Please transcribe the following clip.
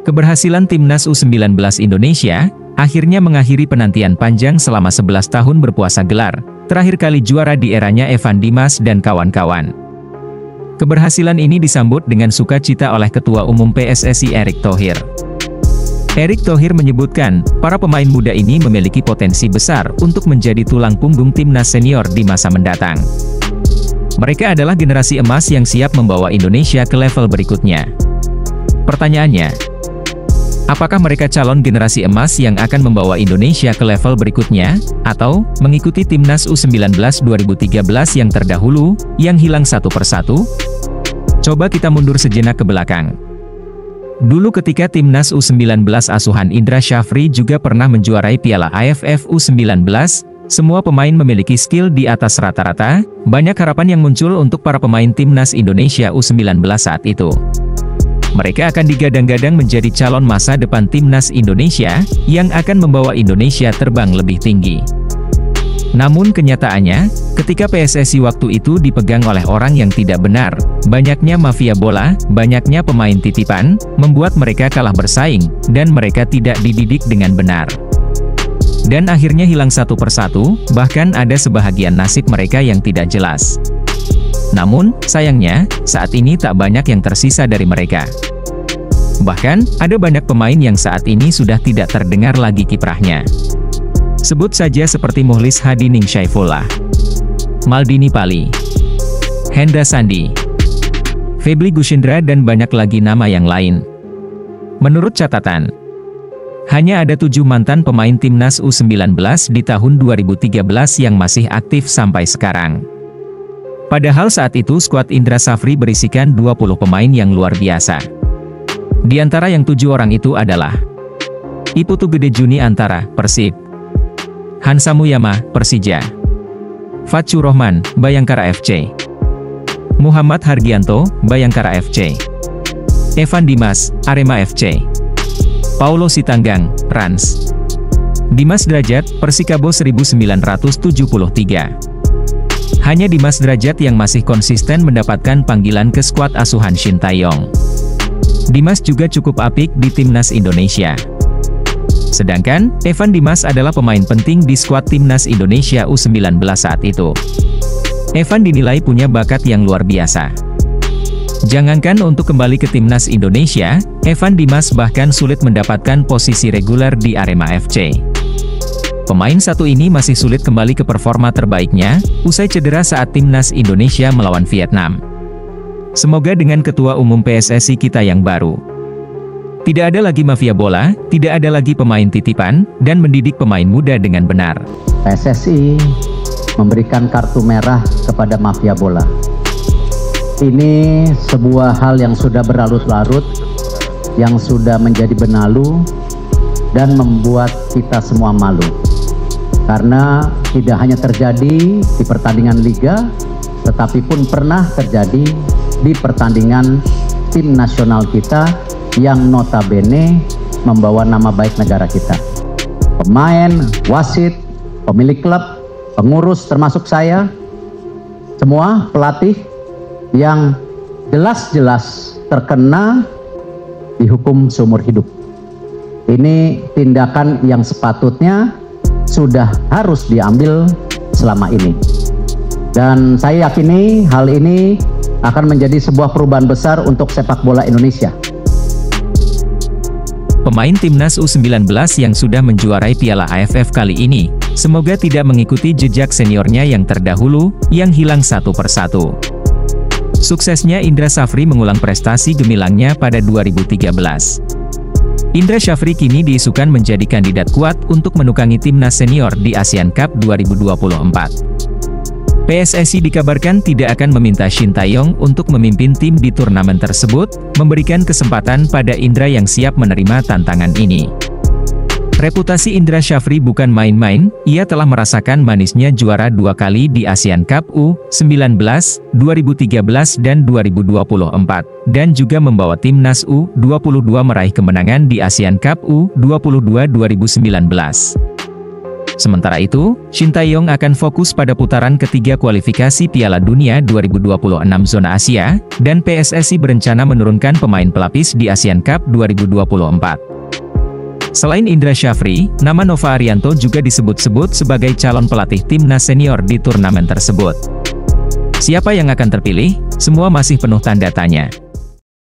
Keberhasilan Timnas U19 Indonesia akhirnya mengakhiri penantian panjang selama 11 tahun berpuasa gelar, terakhir kali juara di eranya Evan Dimas dan kawan-kawan. Keberhasilan ini disambut dengan sukacita oleh Ketua Umum PSSI Erick Thohir. Erick Thohir menyebutkan, para pemain muda ini memiliki potensi besar untuk menjadi tulang punggung timnas senior di masa mendatang. Mereka adalah generasi emas yang siap membawa Indonesia ke level berikutnya. Pertanyaannya, apakah mereka calon generasi emas yang akan membawa Indonesia ke level berikutnya, atau mengikuti Timnas U19 2013 yang terdahulu, yang hilang satu persatu? Coba kita mundur sejenak ke belakang. Dulu ketika Timnas U19 asuhan Indra Syafri juga pernah menjuarai Piala AFF U19, semua pemain memiliki skill di atas rata-rata, banyak harapan yang muncul untuk para pemain Timnas Indonesia U19 saat itu. Mereka akan digadang-gadang menjadi calon masa depan Timnas Indonesia, yang akan membawa Indonesia terbang lebih tinggi. Namun kenyataannya, ketika PSSI waktu itu dipegang oleh orang yang tidak benar, banyaknya mafia bola, banyaknya pemain titipan, membuat mereka kalah bersaing, dan mereka tidak dididik dengan benar. Dan akhirnya hilang satu persatu, bahkan ada sebahagian nasib mereka yang tidak jelas. Namun, sayangnya, saat ini tak banyak yang tersisa dari mereka. Bahkan, ada banyak pemain yang saat ini sudah tidak terdengar lagi kiprahnya. Sebut saja seperti Mukhlis Hadi Ning Syaifullah, Maldini Pali, Hendra Sandi, Febri Gusyindra dan banyak lagi nama yang lain. Menurut catatan, hanya ada 7 mantan pemain Timnas U19 di tahun 2013 yang masih aktif sampai sekarang. Padahal saat itu skuad Indra Syafri berisikan 20 pemain yang luar biasa. Di antara yang 7 orang itu adalah Iputu Gede Juni Antara, Persib; Hansa Muyama, Persija; Fatsu Rohman, Bayangkara FC; Muhammad Hargianto, Bayangkara FC; Evan Dimas, Arema FC; Paulo Sitanggang, Rans; Dimas Derajat, Persikabo 1973. Hanya Dimas Derajat yang masih konsisten mendapatkan panggilan ke skuad asuhan Shin Tae-yong. Dimas juga cukup apik di Timnas Indonesia. Sedangkan, Evan Dimas adalah pemain penting di skuad Timnas Indonesia U19 saat itu. Evan dinilai punya bakat yang luar biasa. Jangankan untuk kembali ke Timnas Indonesia, Evan Dimas bahkan sulit mendapatkan posisi reguler di Arema FC. Pemain satu ini masih sulit kembali ke performa terbaiknya, usai cedera saat Timnas Indonesia melawan Vietnam. Semoga dengan Ketua Umum PSSI kita yang baru, tidak ada lagi mafia bola, tidak ada lagi pemain titipan, dan mendidik pemain muda dengan benar. PSSI memberikan kartu merah kepada mafia bola. Ini sebuah hal yang sudah berlarut-larut, yang sudah menjadi benalu, dan membuat kita semua malu. Karena tidak hanya terjadi di pertandingan Liga, tetapi pun pernah terjadi di pertandingan tim nasional kita, yang notabene membawa nama baik negara kita. Pemain, wasit, pemilik klub, pengurus termasuk saya, semua pelatih yang jelas-jelas terkena dihukum seumur hidup. Ini tindakan yang sepatutnya sudah harus diambil selama ini. Dan saya yakini hal ini akan menjadi sebuah perubahan besar untuk sepak bola Indonesia. Pemain Timnas U19 yang sudah menjuarai Piala AFF kali ini, semoga tidak mengikuti jejak seniornya yang terdahulu, yang hilang satu persatu. Suksesnya Indra Syafri mengulang prestasi gemilangnya pada 2013. Indra Syafri kini diisukan menjadi kandidat kuat untuk menukangi timnas senior di Asian Cup 2024. PSSI dikabarkan tidak akan meminta Shin Tae-yong untuk memimpin tim di turnamen tersebut, memberikan kesempatan pada Indra yang siap menerima tantangan ini. Reputasi Indra Syafri bukan main-main, ia telah merasakan manisnya juara 2 kali di Asian Cup U19, 2013 dan 2024, dan juga membawa timnas U22 meraih kemenangan di Asian Cup U22 2019. Sementara itu, Shin Tae-yong akan fokus pada putaran ketiga kualifikasi Piala Dunia 2026 zona Asia, dan PSSI berencana menurunkan pemain pelapis di Asian Cup 2024. Selain Indra Syafri, nama Nova Arianto juga disebut-sebut sebagai calon pelatih timnas senior di turnamen tersebut. Siapa yang akan terpilih? Semua masih penuh tanda tanya.